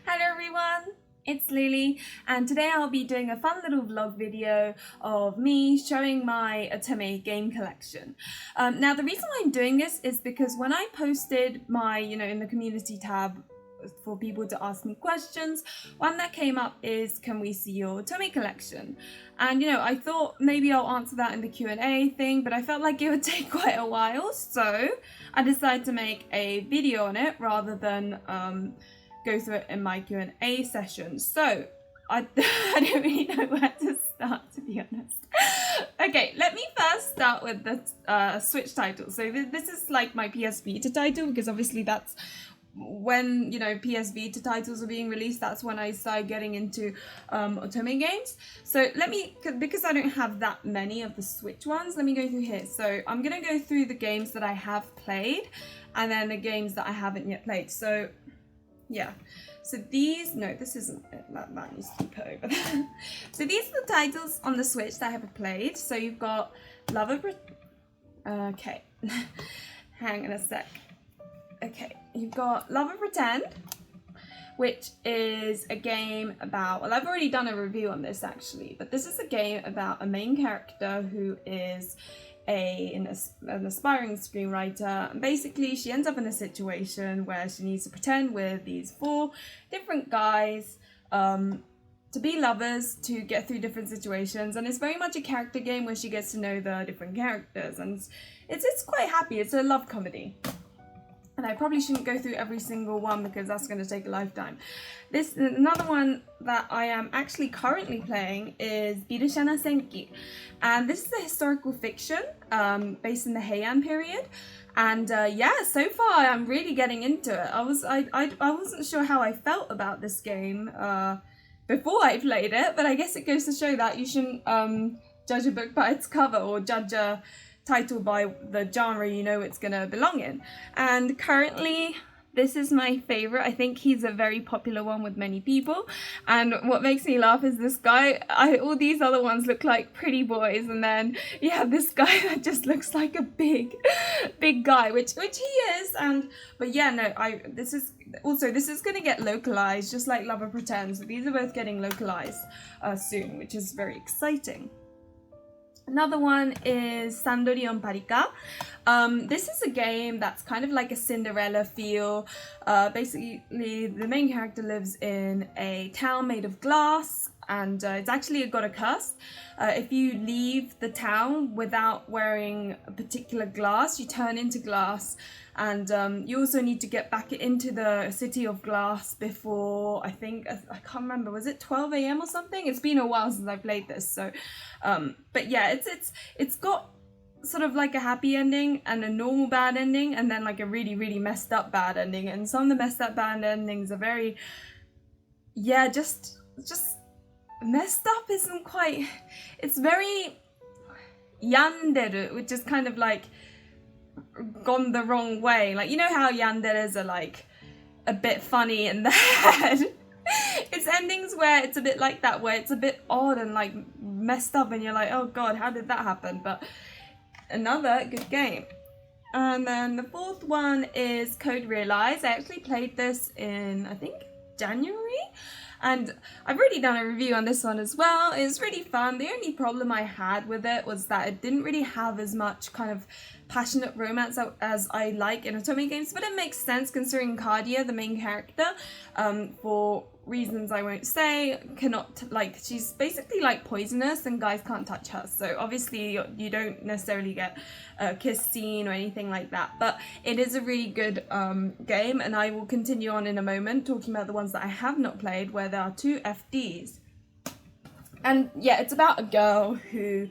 Hello everyone, it's Lily, and today I'll be doing a fun little vlog video of me showing my Otome game collection. Now the reason why I'm doing this is because when I posted my, in the community tab for people to ask me questions, one that came up is, can we see your Otome collection? And I thought maybe I'll answer that in the Q&A thing, but I felt like it would take quite a while, so I decided to make a video on it rather than go through it in my Q&A session. So I don't really know where to start, to be honest. Okay, let me first start with the Switch title. So this is like my PS Vita title, because obviously that's when PS Vita titles are being released. That's when I started getting into Otome games. So let me, because I don't have that many of the Switch ones, let me go through here. So I'm gonna go through the games that I have played and then the games that I haven't yet played. So yeah, so these, no, this isn't it. That needs to be put over there. So these are the titles on the Switch that I haven't played. So you've got okay, hang on a sec. Okay, you've got Love and Pretend, which is a game about, well, I've already done a review on this actually, but this is a game about a main character who is an aspiring screenwriter, and basically she ends up in a situation where she needs to pretend with these 4 different guys to be lovers to get through different situations, and it's very much a character game where she gets to know the different characters, and it's quite happy. It's a love comedy. And I probably shouldn't go through every single one because that's going to take a lifetime. Another one that I am actually currently playing is Birushana Senki. And this is a historical fiction based in the Heian period. And yeah, so far I'm really getting into it. I wasn't sure how I felt about this game before I played it, but I guess it goes to show that you shouldn't judge a book by its cover, or judge a title by the genre it's gonna belong in. And currently this is my favorite. I think he's a very popular one with many people, and what makes me laugh is this guy. All these other ones look like pretty boys, and then you have this guy that just looks like a big guy, which he is. But yeah, no, this is gonna get localized just like Love and Pretend, so these are both getting localized soon, which is very exciting. Another one is Sandori on Parika. This is a game that's kind of like a Cinderella feel. Basically, the main character lives in a town made of glass, and it's actually got a curse. If you leave the town without wearing a particular glass, you turn into glass, and you also need to get back into the city of glass before, I can't remember, was it 12 a.m. or something? It's been a while since I played this, so but yeah, it's got sort of like a happy ending and a normal bad ending, and then like a really messed up bad ending. And some of the messed up bad endings are very, yeah, just messed up isn't quite, it's very yanderu, which is kind of like gone the wrong way. Like, you know how yanderes are like a bit funny in the head? It's endings where it's a bit like that, where it's a bit odd and like messed up, and you're like, oh god, how did that happen? But another good game. And then the 4th one is Code Realize. I actually played this in, I think, January, and I've already done a review on this one as well. It's really fun. The only problem I had with it was that it didn't really have as much kind of passionate romance as I like in Otome games, but it makes sense considering Kadia, the main character, for reasons I won't say, cannot, like, she's basically like poisonous and guys can't touch her, so obviously you don't necessarily get a kiss scene or anything like that. But it is a really good game, and I will continue on in a moment talking about the ones that I have not played, where there are 2 FDs. And yeah, it's about a girl who,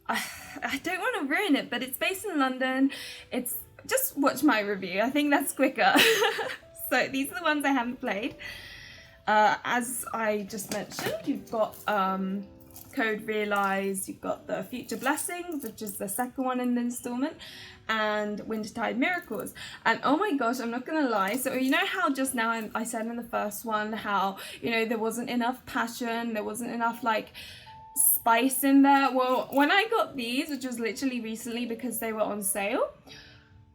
I don't want to ruin it, but it's based in London. It's, just watch my review, I think that's quicker. So these are the ones I haven't played. As I just mentioned, you've got Code Realize, you've got the Future Blessings, which is the 2nd one in the installment, and Wintertide Miracles. And oh my gosh, I'm not gonna lie, so you know how just now I said in the first one how there wasn't enough passion, there wasn't enough like spice in there? Well, when I got these, which was literally recently because they were on sale,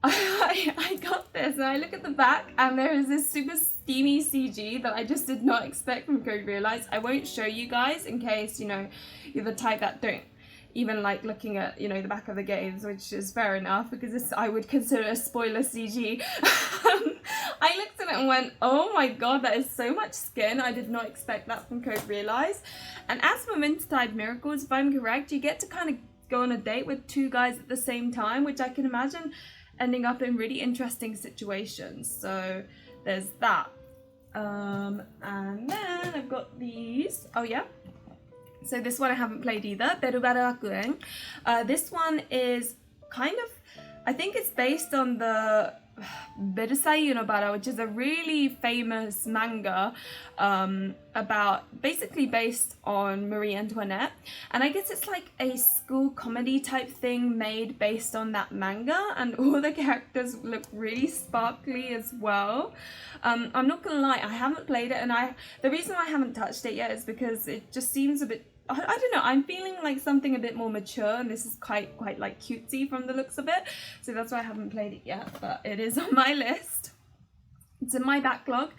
I got this and I look at the back and there is this super steamy CG that I just did not expect from Code Realize. I won't show you guys in case, you know, you're the type that don't even like looking at, you know, the back of the games, which is fair enough because this I would consider a spoiler CG. I looked at it and went, oh my god, that is so much skin. I did not expect that from Code Realize. And as for Wintertide Miracles, if I'm correct, you get to kind of go on a date with two guys at the same time, which I can imagine ending up in really interesting situations. So there's that. And then I've got these. Oh yeah. So this one I haven't played either. Berubaru Akuen. This one is kind of, I think it's based on the Berusai Unobara, which is a really famous manga basically based on Marie Antoinette. And I guess it's like a school comedy type thing made based on that manga, and all the characters look really sparkly as well. I'm not gonna lie, I haven't played it, and the reason I haven't touched it yet is because it just seems a bit, I don't know, I'm feeling like something a bit more mature, and this is quite like cutesy from the looks of it, so that's why I haven't played it yet, but it is on my list. It's in my backlog,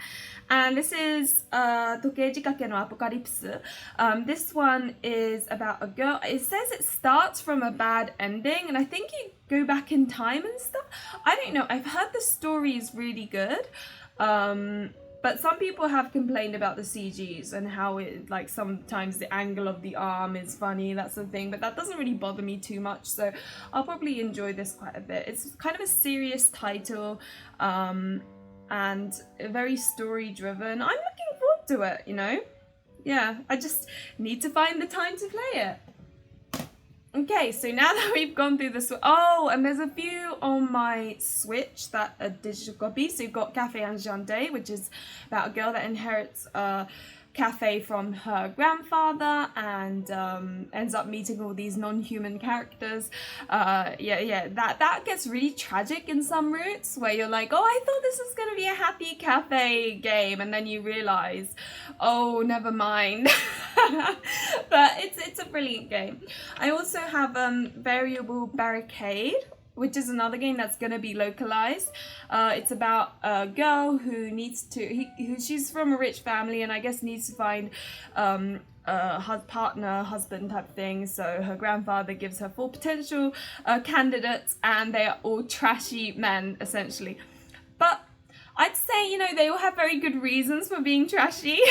and this is Tokeiji Kake no Apocalypse. This one is about a girl. It says it starts from a bad ending, and I think you go back in time and stuff. I don't know, I've heard the story is really good. But some people have complained about the CGs and how it, like, sometimes the angle of the arm is funny, that sort of thing, but that doesn't really bother me too much, so I'll probably enjoy this quite a bit. It's kind of a serious title, and very story driven. I'm looking forward to it, you know? Yeah, I just need to find the time to play it. Okay, so now that we've gone through this, oh, and there's a few on my Switch that are digital copies. So you've got Cafe Enchanté, which is about a girl that inherits a cafe from her grandfather and ends up meeting all these non-human characters. That gets really tragic in some routes, where you're like, oh, I thought this was gonna be a happy cafe game, and then you realize, oh, never mind. But it's a brilliant game. I also have Variable Barricade, which is another game that's going to be localized. It's about a girl who needs to, she's from a rich family and I guess needs to find a partner, husband type thing. So her grandfather gives her 4 potential candidates, and they are all trashy men, essentially. But I'd say, you know, they all have very good reasons for being trashy.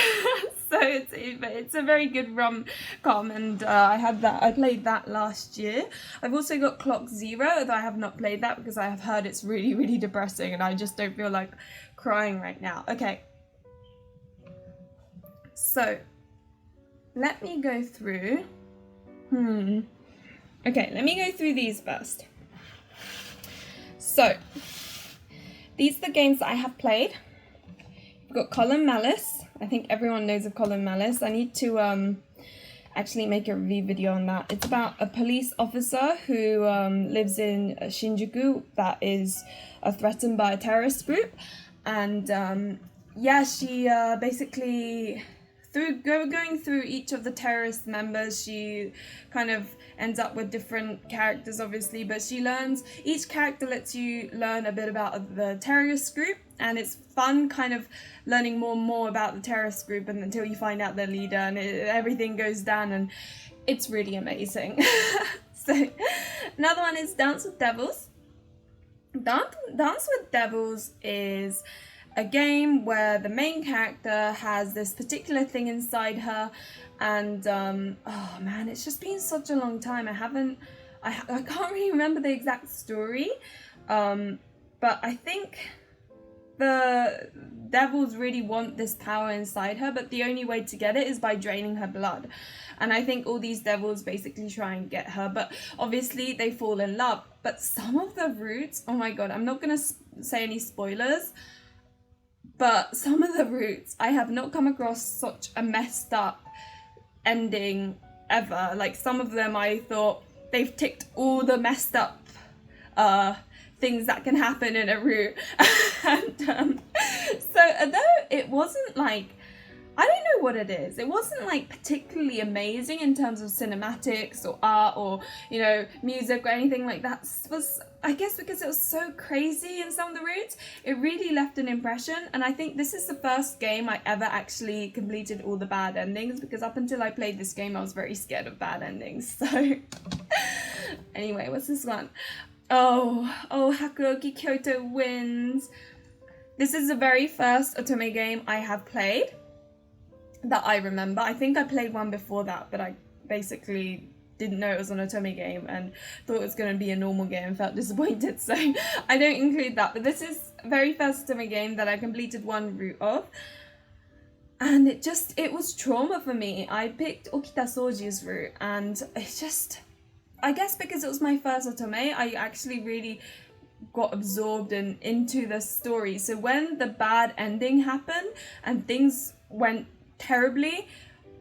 So it's a very good rom-com, and I played that last year. I've also got Clock Zero, though I have not played that because I have heard it's really, really depressing and I just don't feel like crying right now. Okay. So, let me go through. Okay, let me go through these first. So, these are the games that I have played. We've got Colin Malice. I think everyone knows of Colin Malice. I need to actually make a review video on that. It's about a police officer who lives in Shinjuku that is threatened by a terrorist group. And she basically, going through each of the terrorist members, she kind of ends up with different characters, obviously, but each character lets you learn a bit about the terrorist group, and it's fun kind of learning more and more about the terrorist group and until you find out their leader, and everything goes down, and it's really amazing. So another one is Dance with Devils. Dance with Devils is a game where the main character has this particular thing inside her, and oh man, it's just been such a long time. I can't really remember the exact story, but I think the devils really want this power inside her, but the only way to get it is by draining her blood. And I think all these devils basically try and get her, but obviously they fall in love. But some of the routes, oh my god, I'm not gonna say any spoilers, but some of the routes, I have not come across such a messed up ending ever. Like, some of them I thought they've ticked all the messed up things that can happen in a route. And so although it wasn't like, I don't know what it is. It wasn't like particularly amazing in terms of cinematics or art or, you know, music or anything like that. Was, I guess because it was so crazy in some of the routes, it really left an impression. And I think this is the first game I ever actually completed all the bad endings, because up until I played this game I was very scared of bad endings. So anyway, what's this one? Oh, Hakuoki Kyoto wins. This is the very first Otome game I have played that I remember. I think I played one before that, but I basically didn't know it was an Otome game and thought it was going to be a normal game and felt disappointed, so I don't include that. But this is the very first Otome game that I completed one route of, and it was trauma for me. I picked Okita Soji's route, and it's just, I guess because it was my first Otome, I actually really got absorbed and into the story. So when the bad ending happened and things went terribly,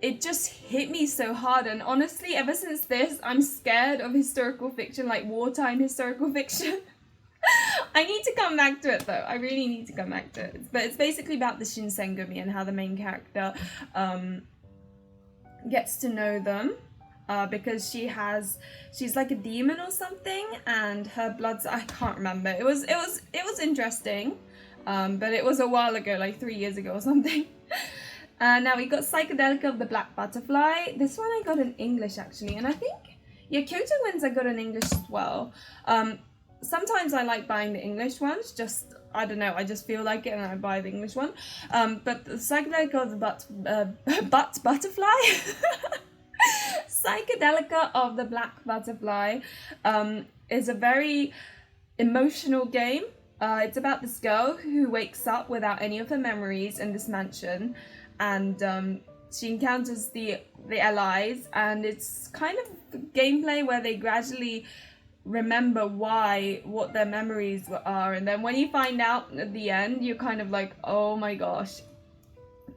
it just hit me so hard. And honestly, ever since this, I'm scared of historical fiction, like wartime historical fiction. I need to come back to it though. I really need to come back to it. But it's basically about the Shinsengumi and how the main character gets to know them. Because she's like a demon or something, and her blood's, I can't remember. It was interesting, but it was a while ago, like 3 years ago or something. Now we got Psychedelic of the Black Butterfly. This one I got in English actually, and I think, yeah, Kyoto wins I got in English as well. Sometimes I like buying the English ones, just, I don't know, I just feel like it and I buy the English one. But the Psychedelic of the Butterfly, Psychedelica of the Black Butterfly is a very emotional game. It's about this girl who wakes up without any of her memories in this mansion, and she encounters the allies, and it's kind of gameplay where they gradually remember what their memories are, and then when you find out at the end, you're kind of like, oh my gosh.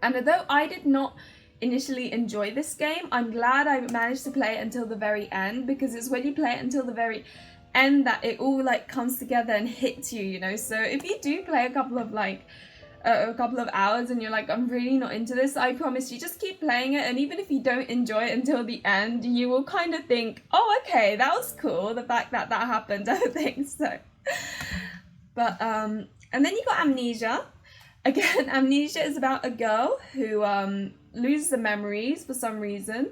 And although I did not initially enjoy this game, I'm glad I managed to play it until the very end, because it's when you play it until the very end that it all like comes together and hits you, you know. So if you do play a couple of hours and you're like, I'm really not into this, I promise you, just keep playing it, and even if you don't enjoy it until the end, you will kind of think, oh okay, that was cool, the fact that happened, I think so. But and then you got Amnesia. Again, Amnesia is about a girl who loses her memories for some reason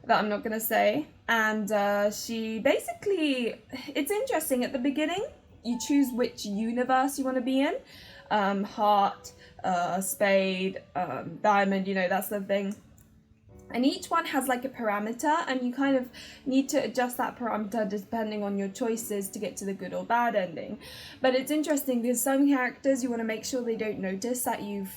that I'm not gonna say, and she basically, it's interesting. At the beginning you choose which universe you want to be in, heart, spade, diamond, you know, that's the thing, and each one has like a parameter, and you kind of need to adjust that parameter depending on your choices to get to the good or bad ending. But it's interesting because some characters you want to make sure they don't notice that you've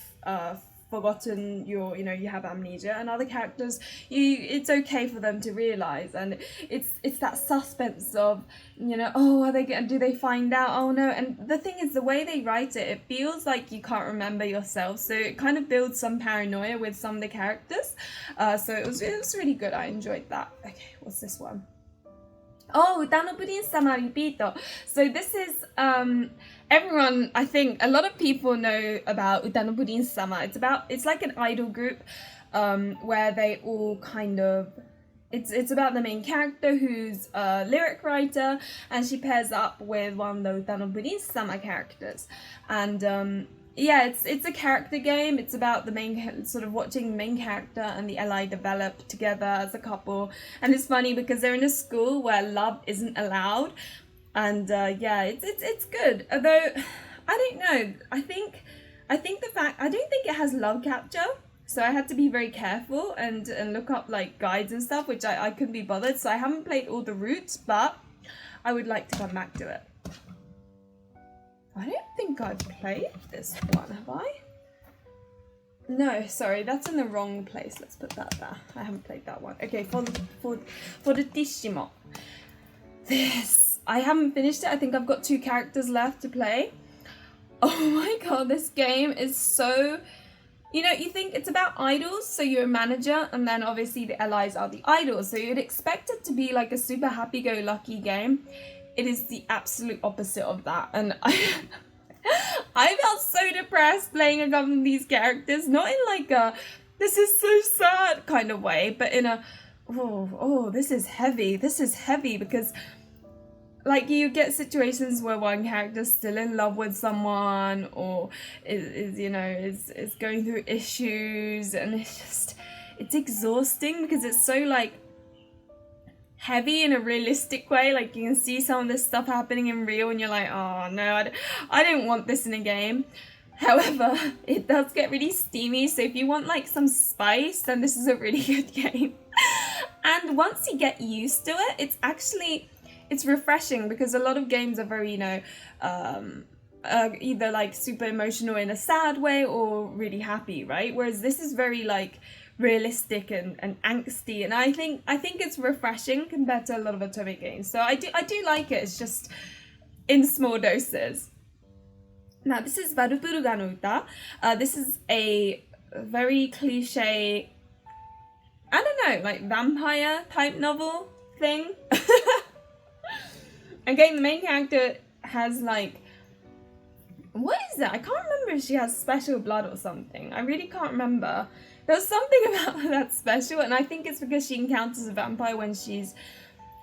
forgotten you have amnesia, and other characters it's okay for them to realize, and it's that suspense of, you know, oh, do they find out, oh no. And the thing is, the way they write it feels like you can't remember yourself, so it kind of builds some paranoia with some of the characters. So it was really good. I enjoyed that. Okay, what's this one? Oh, Uta no Prince-sama Repeat. So this is everyone, I think a lot of people know about Uta no Prince-sama. It's like an idol group where they all kind of, it's about the main character who's a lyric writer, and she pairs up with one of the Uta no Prince-sama characters, and yeah, it's a character game. It's about the main, sort of watching the main character and the ally develop together as a couple. And it's funny because they're in a school where love isn't allowed. And yeah, it's good. Although, I don't know. I think I don't think it has love capture. So I had to be very careful and look up like guides and stuff, which I couldn't be bothered. So I haven't played all the routes, but I would like to come back to it. I don't think I've played this one, have I? No, sorry, that's in the wrong place. Let's put that there. I haven't played that one. Okay, for the Tishimo. This, I haven't finished it. I think I've got 2 characters left to play. Oh my god, this game is so... You know, you think it's about idols, so you're a manager, and then obviously the allies are the idols. So you'd expect it to be like a super happy-go-lucky game. It is the absolute opposite of that, and I felt so depressed playing a couple of these characters, not in like a this is so sad kind of way, but in a, oh, this is heavy because like you get situations where one character's still in love with someone or is going through issues, and it's exhausting because it's so like heavy in a realistic way. Like you can see some of this stuff happening in real and you're like, oh no, I don't want this in a game. However, it does get really steamy, so if you want like some spice, then this is a really good game. And once you get used to it, it's refreshing because a lot of games are very, either like super emotional in a sad way or really happy, right? Whereas this is very like realistic and angsty, and I think it's refreshing compared to a lot of Otome games. So I do like it. It's just in small doses. Now this is Varupuru no Uta. This is a very cliche, I don't know, like vampire type novel thing. Again, the main character has like, what is it? I can't remember if she has special blood or something. I really can't remember. There's something about her that's special, and I think it's because she encounters a vampire when she's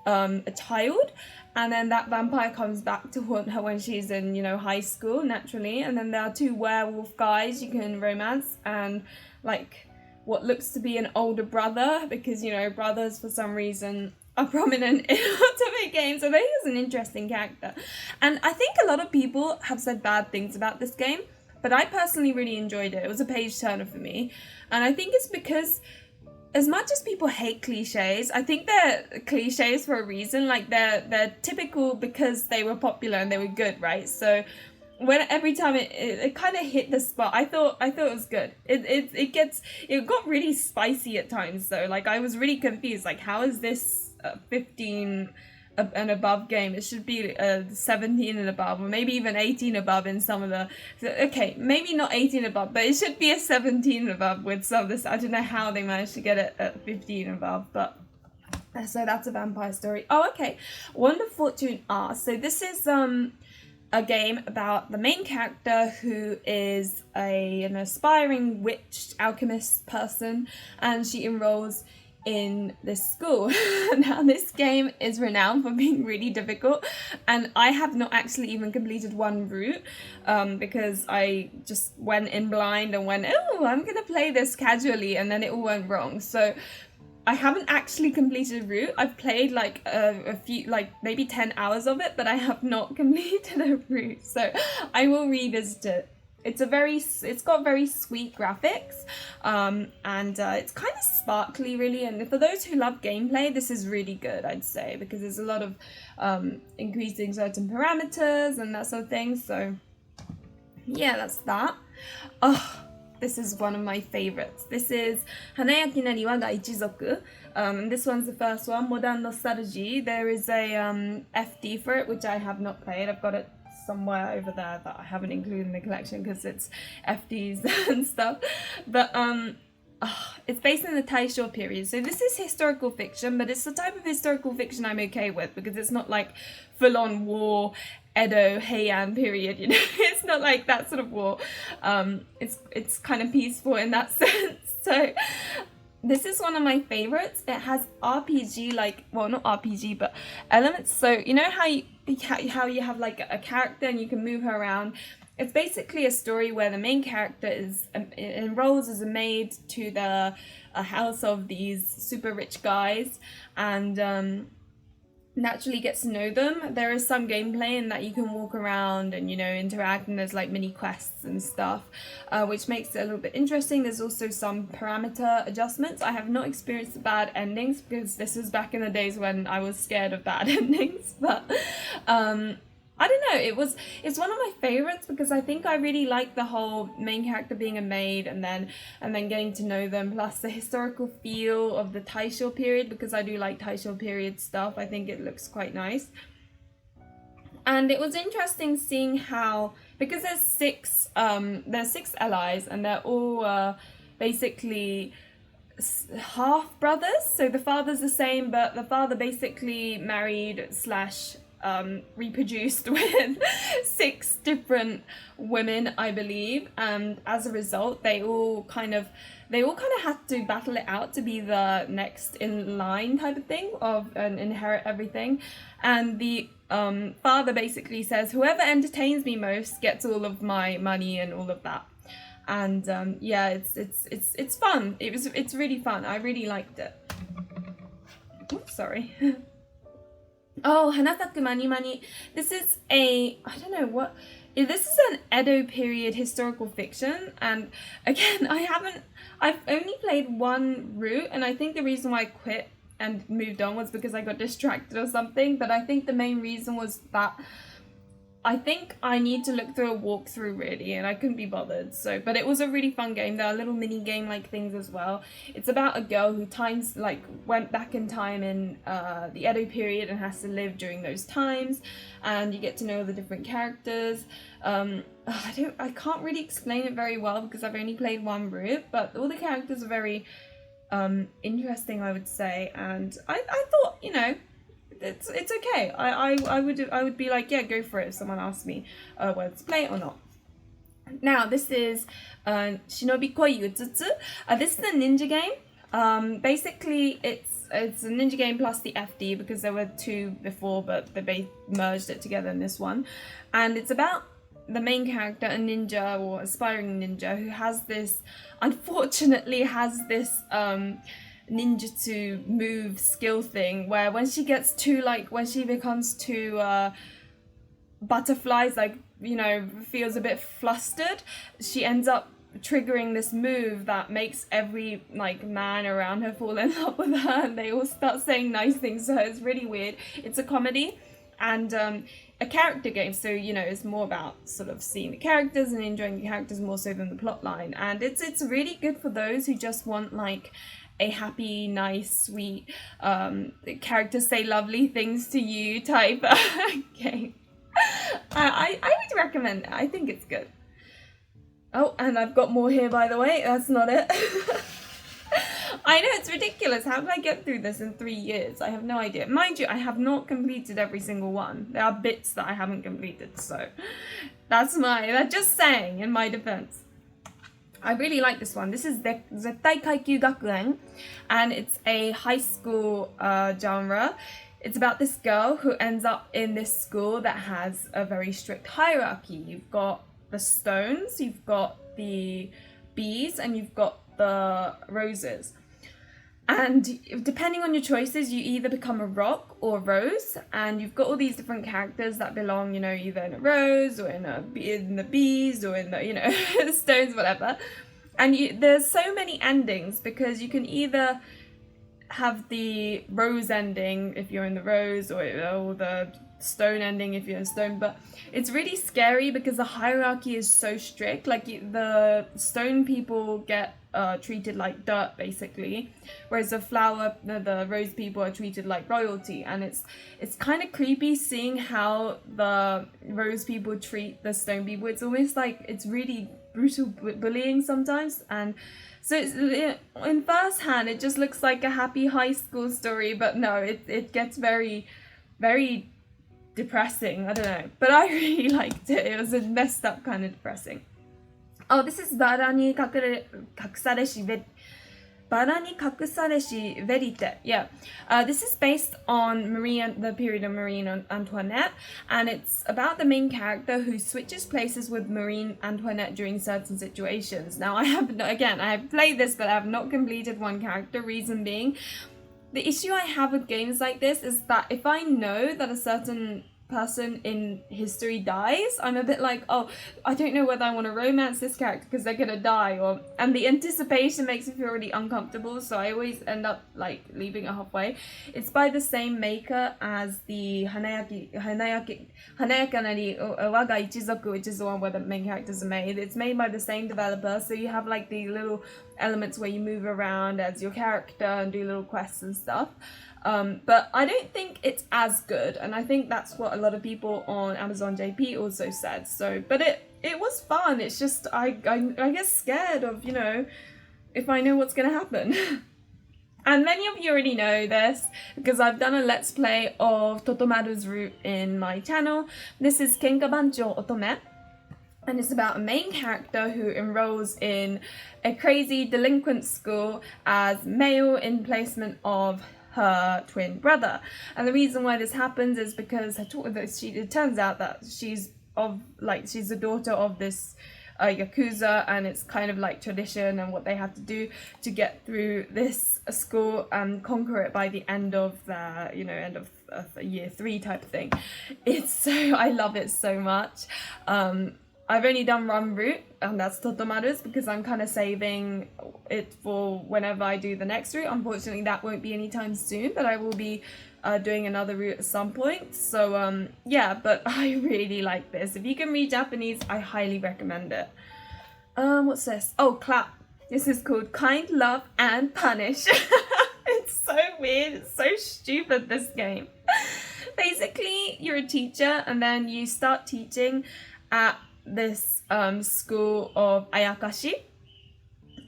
a child, and then that vampire comes back to haunt her when she's in, high school, naturally. And then there are two werewolf guys you can romance, and like what looks to be an older brother, because brothers for some reason are prominent in Otome games. So I think it's an interesting character, and I think a lot of people have said bad things about this game, but I personally really enjoyed it. It was a page turner for me, and I think it's because as much as people hate cliches, I think they're cliches for a reason. Like they're typical because they were popular and they were good, right? So every time it kind of hit the spot, I thought it was good. It got really spicy at times though. Like I was really confused. Like how is this 15 and above game? It should be 17 and above, or maybe even 18 above in some of the. Okay, maybe not 18 above, but it should be a 17 and above with some of this. I don't know how they managed to get it at 15 and above, but so that's a vampire story. Oh, okay. Wonder Fortune asks. So this is a game about the main character who is an aspiring witch alchemist person, and she enrolls in this school. Now this game is renowned for being really difficult, and I have not actually even completed one route because I just went in blind and went, oh, I'm gonna play this casually, and then it all went wrong. So I haven't actually completed a route. I've played like a few, like maybe 10 hours of it, but I have not completed a route, so I will revisit it. It's got very sweet graphics, and it's kind of sparkly really, and for those who love gameplay, this is really good, I'd say, because there's a lot of increasing certain parameters and that sort of thing. So yeah, that's that. Oh, this is one of my favorites. This is Hanayaki na Niwa ga Ichizoku. This one's the first one, Modern Nostalgia. There is a FD for it, which I have not played. I've got it somewhere over there that I haven't included in the collection because it's FDs and stuff. But it's based in the Taisho period. So this is historical fiction, but it's the type of historical fiction I'm okay with because it's not like full-on war, Edo, Heian period, It's not like that sort of war. It's kind of peaceful in that sense. So this is one of my favorites. It has RPG, like, well, not RPG, but elements. So you know how you have like a character and you can move her around. It's basically a story where the main character enrolls as a maid to the house of these super rich guys, and naturally gets to know them. There is some gameplay in that you can walk around and interact, and there's like mini quests and stuff, which makes it a little bit interesting. There's also some parameter adjustments. I have not experienced the bad endings because this was back in the days when I was scared of bad endings, but I don't know, it's one of my favorites because I think I really like the whole main character being a maid and then getting to know them, plus the historical feel of the Taisho period, because I do like Taisho period stuff. I think it looks quite nice. And it was interesting seeing how, because there's six allies and they're all basically half brothers, so the father's the same, but the father basically married / reproduced with 6 different women, I believe, and as a result they all kind of had to battle it out to be the next in line type of thing of and inherit everything. And the father basically says, whoever entertains me most gets all of my money and all of that. And yeah, it's fun. It's really fun. I really liked it. Oops, sorry. Oh, Hanasaku Mani Mani. This is I don't know what. This is an Edo period historical fiction, and again, I've only played one route, and I think the reason why I quit and moved on was because I got distracted or something, but I think the main reason was that I think I need to look through a walkthrough really, and I couldn't be bothered. So, but it was a really fun game. There are little mini game like things as well. It's about a girl who went back in time in the Edo period and has to live during those times, and you get to know the different characters. I can't really explain it very well because I've only played one route, but all the characters are very interesting, I would say, and I thought, you know, it's okay. I would be like, yeah, go for it if someone asked me whether to play it or not. Now this is Shinobi Koi Utsutsu. This is a ninja game. Basically it's a ninja game plus the FD because there were 2 before, but they merged it together in this one. And it's about the main character, a ninja or aspiring ninja, who unfortunately has this ninjutsu move skill thing where when she becomes too butterflies, like, you know, feels a bit flustered, she ends up triggering this move that makes every like man around her fall in love with her, and they all start saying nice things to her. It's really weird. It's a comedy and a character game, so, you know, it's more about sort of seeing the characters and enjoying the characters more so than the plot line. And it's really good for those who just want like a happy, nice, sweet, characters say lovely things to you type game. I would recommend it. I think it's good. Oh, and I've got more here, by the way. That's not it. I know, it's ridiculous. How did I get through this in 3 years? I have no idea. Mind you, I have not completed every single one. There are bits that I haven't completed, so that's just saying in my defense. I really like this one. This is Zettai Kaikyu Gakuen, and it's a high school genre. It's about this girl who ends up in this school that has a very strict hierarchy. You've got the stones, you've got the bees, and you've got the roses. And depending on your choices, you either become a rock or a rose, and you've got all these different characters that belong, you know, either in a rose or in the bees or in the, you know, stones, whatever. And there's so many endings because you can either have the rose ending if you're in the rose, or the stone ending if you're in stone. But it's really scary because the hierarchy is so strict. Like the stone people get treated like dirt basically, whereas the rose people are treated like royalty. And it's kind of creepy seeing how the rose people treat the stone people. It's almost like it's really brutal bullying sometimes. And so in first hand it just looks like a happy high school story, but no, it gets very, very depressing. I don't know, but I really liked it. It was a messed up kind of depressing. Oh, this is Barani Kakusareshi Verite. Yeah, this is based on the period of Marie Antoinette, and it's about the main character who switches places with Marie Antoinette during certain situations. Now, I have played this, but I have not completed one character. Reason being, the issue I have with games like this is that if I know that a certain person in history dies, I'm a bit like, oh, I don't know whether I want to romance this character because they're gonna die, and the anticipation makes me feel really uncomfortable, so I always end up like leaving it halfway. It's by the same maker as the Hanayaka Nari Waga Ichizoku, which is the one where the main characters are made. It's made by the same developer, so you have like the little elements where you move around as your character and do little quests and stuff. But I don't think it's as good, and I think that's what a lot of people on Amazon JP also said. So, but it was fun. It's just I get scared of, you know, if I know what's gonna happen. And many of you already know this because I've done a let's play of Totomaru's route in my channel. This is Kenka Bancho Otome. And it's about a main character who enrolls in a crazy delinquent school as male in placement of her twin brother. And the reason why this happens is because it turns out that she's the daughter of this Yakuza, and it's kind of like tradition and what they have to do to get through this school and conquer it by the end of the, end of year 3 type of thing. I love it so much. I've only done one route, and that's Totomaru's, because I'm kind of saving it for whenever I do the next route. Unfortunately, that won't be anytime soon, but I will be doing another route at some point. So yeah, but I really like this. If you can read Japanese, I highly recommend it. What's this? Oh, clap. This is called Kind, Love, and Punish. It's so weird. It's so stupid, this game. Basically, you're a teacher, and then you start teaching at this school of Ayakashi,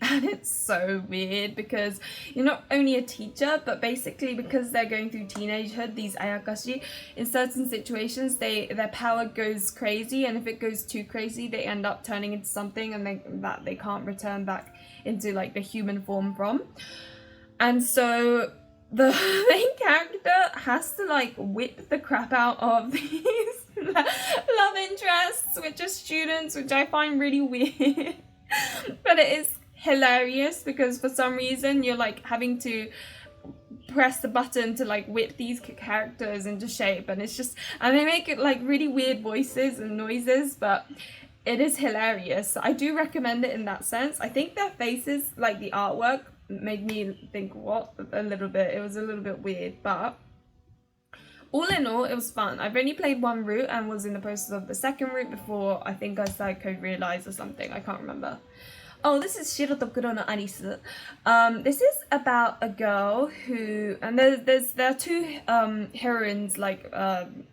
and it's so weird because you're not only a teacher, but basically because they're going through teenagehood, these Ayakashi, in certain situations their power goes crazy, and if it goes too crazy they end up turning into something that they can't return back into like the human form from. And so the main character has to like whip the crap out of these love interests, which are students, which I find really weird. But it is hilarious because for some reason you're like having to press the button to like whip these characters into shape, and they make it like really weird voices and noises, but it is hilarious. I do recommend it in that sense. I think their faces, like the artwork, made me think a little bit. It was a little bit weird, but all in all, it was fun. I've only played one route and was in the process of the second route before I think I started Code Realize or something. I can't remember. Oh, this is Shiro to Kuro no Arisu. This is about a girl who, and there are 2 heroines, like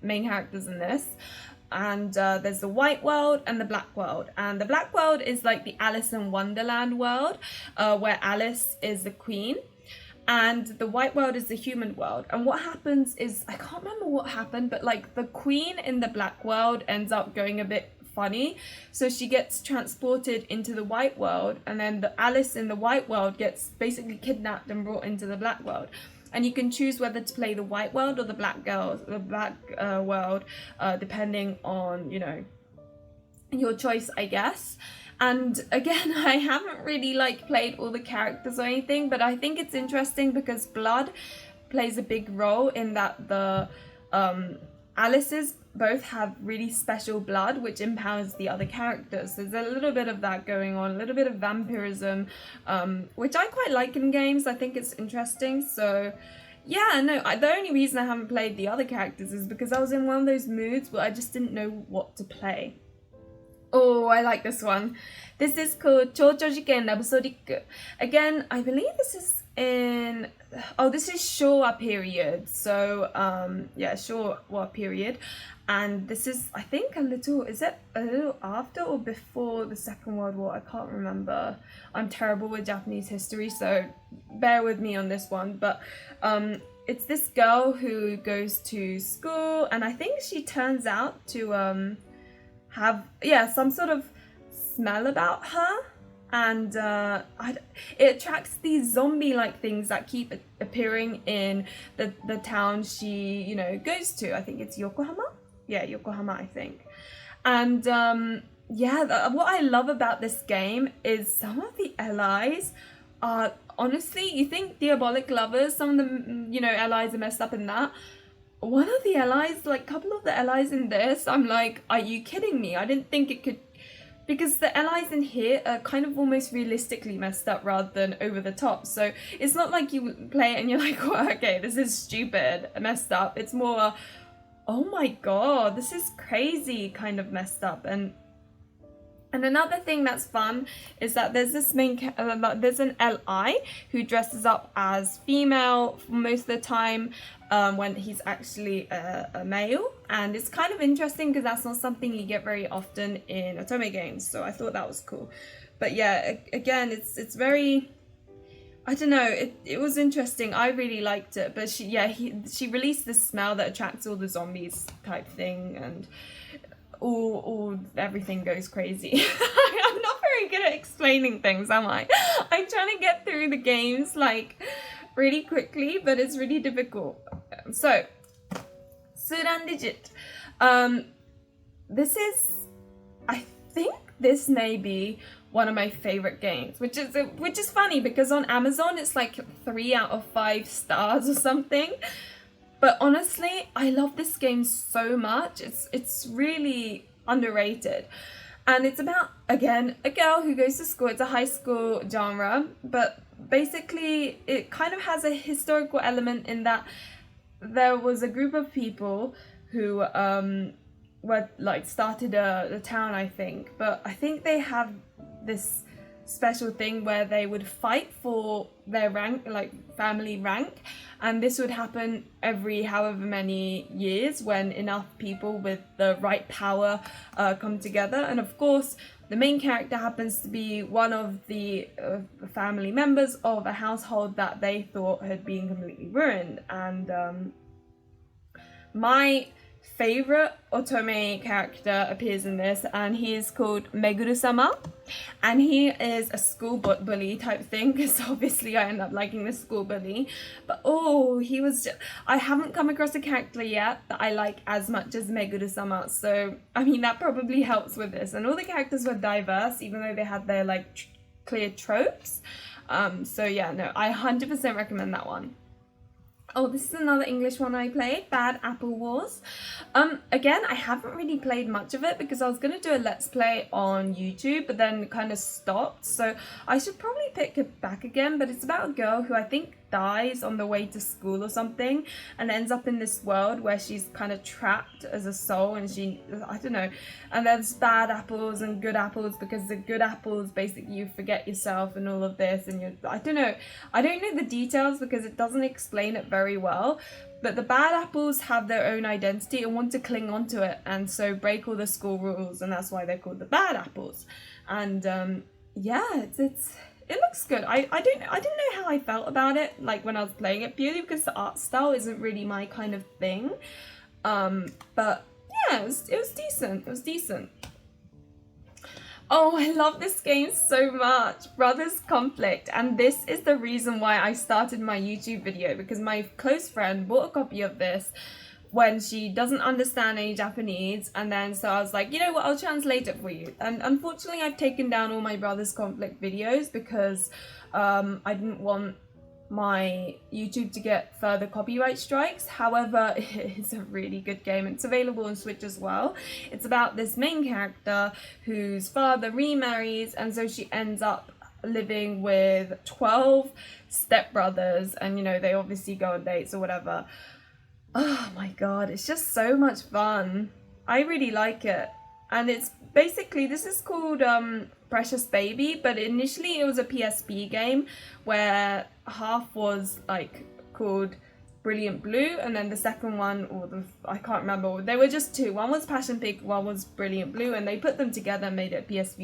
main characters in this. And there's the white world and the black world. And the black world is like the Alice in Wonderland world, where Alice is the queen. And the white world is the human world. And what happens is, I can't remember what happened, but like the queen in the black world ends up going a bit funny. So she gets transported into the white world, and then the Alice in the white world gets basically kidnapped and brought into the black world. And you can choose whether to play the white world or the black world, depending on, your choice, I guess. And again, I haven't really like played all the characters or anything, but I think it's interesting because blood plays a big role in that the Alice's both have really special blood, which empowers the other characters. There's a little bit of that going on, a little bit of vampirism, which I quite like in games. I think it's interesting. So yeah, no, the only reason I haven't played the other characters is because I was in one of those moods where I just didn't know what to play. Oh, I like this one. This is called Chouchoujiken Rhapsodic. Again, I believe this is this is Showa period. So, yeah, Showa period. And this is, I think, is it a little after or before the Second World War? I can't remember. I'm terrible with Japanese history, so bear with me on this one. But it's this girl who goes to school, and I think she turns out to have some sort of smell about her, and it attracts these zombie-like things that keep appearing in the town she goes to. I think it's Yokohama. Yeah, Yokohama, I think. And what I love about this game is some of the allies are honestly, you think Diabolic Lovers, some of the allies are messed up in that. One of the allies, like a couple of the allies in this, I'm like, are you kidding me? I didn't think it could, because the allies in here are kind of almost realistically messed up rather than over the top. So it's not like you play it and you're like, well, okay, this is stupid, messed up. It's more, oh my god, this is crazy kind of messed up. And another thing that's fun is that there's this there's an LI who dresses up as female most of the time when he's actually a male, and it's kind of interesting because that's not something you get very often in Otome games, so I thought that was cool. But yeah, again, it's very, I don't know, it was interesting. I really liked it, but she released this smell that attracts all the zombies type thing, and all everything goes crazy. I'm not very good at explaining things, am I? I'm trying to get through the games like really quickly, but it's really difficult. So, Suran Digit. This is, I think this may be one of my favorite games, which is funny because on Amazon it's like 3 out of 5 stars or something. But honestly, I love this game so much. It's really underrated. And it's about, again, a girl who goes to school. It's a high school genre, but basically it kind of has a historical element in that there was a group of people who were like started a town, I think. But I think they have this special thing where they would fight for their rank, like family rank, and this would happen every however many years when enough people with the right power come together. And of course the main character happens to be one of the family members of a household that they thought had been completely ruined. And my favorite Otome character appears in this, and he is called Meguru-sama, and he is a school bully type thing, because obviously I end up liking the school bully. But I haven't come across a character yet that I like as much as Meguru-sama, so I mean that probably helps with this. And all the characters were diverse, even though they had their like clear tropes. So yeah, no, I 100% recommend that one. Oh, this is another English one I played, Bad Apple Wars. Again, I haven't really played much of it because I was going to do a Let's Play on YouTube, but then kind of stopped. So I should probably pick it back again, but it's about a girl who I think dies on the way to school or something and ends up in this world where she's kind of trapped as a soul, and I don't know, and there's bad apples and good apples, because the good apples basically you forget yourself and all of this, and I don't know the details because it doesn't explain it very well, but the bad apples have their own identity and want to cling on to it, and so break all the school rules, and that's why they're called the bad apples. And yeah, it looks good. I didn't know how I felt about it, like when I was playing it, purely because the art style isn't really my kind of thing. But yeah, it was decent. It was decent. Oh, I love this game so much, Brothers Conflict, and this is the reason why I started my YouTube video, because my close friend bought a copy of this when she doesn't understand any Japanese, and then so I was like, you know what, I'll translate it for you. And unfortunately I've taken down all my Brothers Conflict videos because I didn't want my YouTube to get further copyright strikes. However, it is a really good game. It's available on Switch as well. It's about this main character whose father remarries, and so she ends up living with 12 stepbrothers, and you know, they obviously go on dates or whatever. Oh my god, it's just so much fun. I really like it. And it's basically, this is called Precious Baby, but initially it was a PSP game where half was like called Brilliant Blue, and then the second one, I can't remember, there were just two. One was Passion Pink, one was Brilliant Blue, and they put them together and made it PS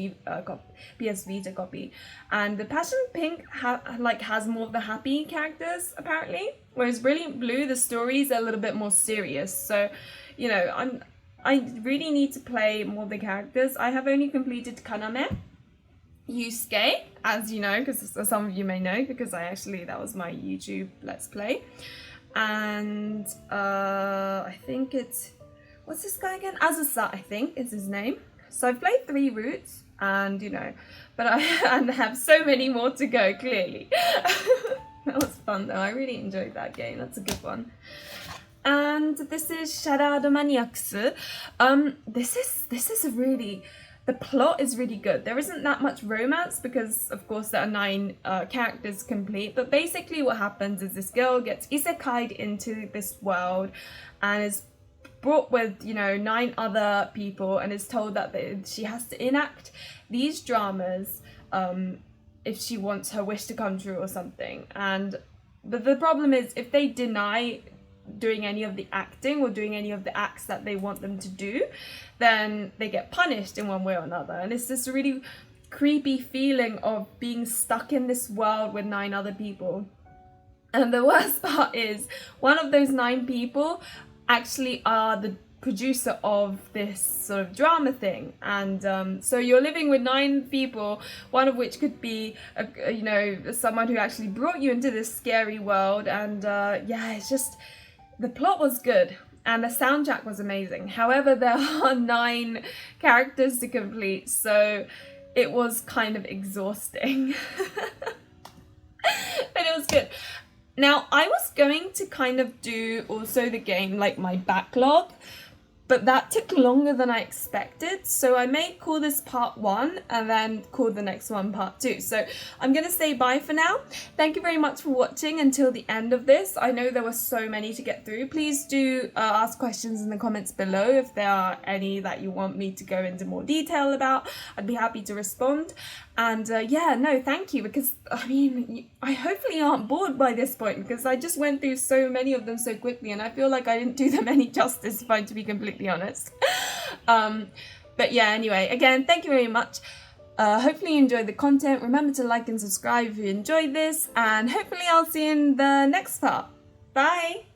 Vita copy. And the Passion Pink has more of the happy characters apparently, whereas Brilliant Blue, the stories are a little bit more serious. So, you know, I really need to play more of the characters. I have only completed Kaname, Yusuke, as you know, because some of you may know, because that was my YouTube Let's Play. And I think it's, what's this guy again? Azusa, I think is his name. So I've played 3 routes, and you know, but I have so many more to go, clearly. That was fun though, I really enjoyed that game, that's a good one. And this is Charade Maniacs. This is a really, the plot is really good. There isn't that much romance because, of course, there are 9 characters complete. But basically what happens is this girl gets isekai'd into this world and is brought with, you know, 9 other people, and is told that she has to enact these dramas if she wants her wish to come true or something. But the problem is, if they deny doing any of the acting or doing any of the acts that they want them to do, then they get punished in one way or another. And it's this really creepy feeling of being stuck in this world with 9 other people. And the worst part is, one of those 9 people actually are the producer of this sort of drama thing, and so you're living with 9 people, one of which could be someone who actually brought you into this scary world. And yeah, it's just, the plot was good and the soundtrack was amazing. However, there are 9 characters to complete, so it was kind of exhausting. But it was good. Now, I was going to kind of do also the game like my backlog, but that took longer than I expected. So I may call this part 1 and then call the next one part 2. So I'm going to say bye for now. Thank you very much for watching until the end of this. I know there were so many to get through. Please do ask questions in the comments below if there are any that you want me to go into more detail about. I'd be happy to respond. And yeah, no, thank you, because I mean, I hopefully aren't bored by this point, because I just went through so many of them so quickly and I feel like I didn't do them any justice, if I'm to be completely honest. But yeah, anyway, again, thank you very much. Hopefully you enjoyed the content. Remember to like and subscribe if you enjoyed this, and hopefully I'll see you in the next part. Bye!